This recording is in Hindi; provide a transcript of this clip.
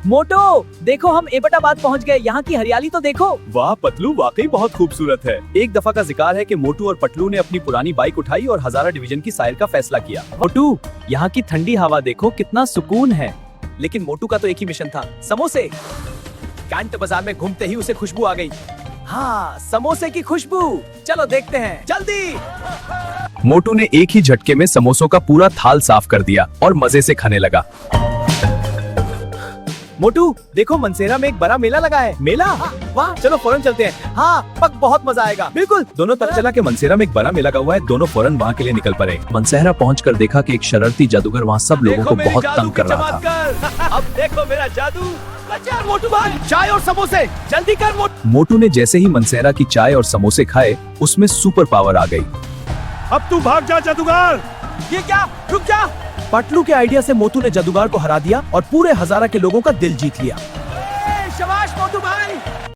मोटू देखो, हम एबटाबाद पहुंच गए। यहाँ की हरियाली तो देखो। वाह पतलू, वाकई बहुत खूबसूरत है। एक दफा का जिक्र है कि मोटू और पतलू ने अपनी पुरानी बाइक उठाई और हजारा डिवीजन की सैर का फैसला किया। मोटू, यहाँ की ठंडी हवा देखो, कितना सुकून है। लेकिन मोटू का तो एक ही मिशन था, समोसे। कैंट बाजार में घूमते ही उसे खुशबू आ गई। हाँ, समोसे की खुशबू। चलो देखते हैं, जल्दी। मोटू ने एक ही झटके में समोसों का पूरा थाल साफ कर दिया और मजे से खाने लगा। मोटू देखो, मनसेरा में एक बड़ा मेला लगा है। मेला? वाह, चलो फौरन चलते हैं। हाँ, पक बहुत मजा आएगा। बिल्कुल। दोनों पता चला कि मनसेरा में एक बड़ा मेला लगा हुआ है। दोनों फौरन वहाँ के लिए निकल पड़े। मनसेरा पहुंचकर देखा कि एक शरारती जादूगर वहाँ सब लोगों को बहुत तंग कर रहा था। अब देखो मेरा जादू। अच्छा मोटू भाई, चाय और समोसे जल्दी कर। मोटू ने जैसे ही मनसेरा की चाय और समोसे खाए, उसमें सुपर पावर आ गई। अब तू भाग जा जादूगर। ये क्या? रुक जा। पटलू के आइडिया से मोटू ने जादूगर को हरा दिया और पूरे हजारा के लोगों का दिल जीत लिया। शाबाश मोटू भाई।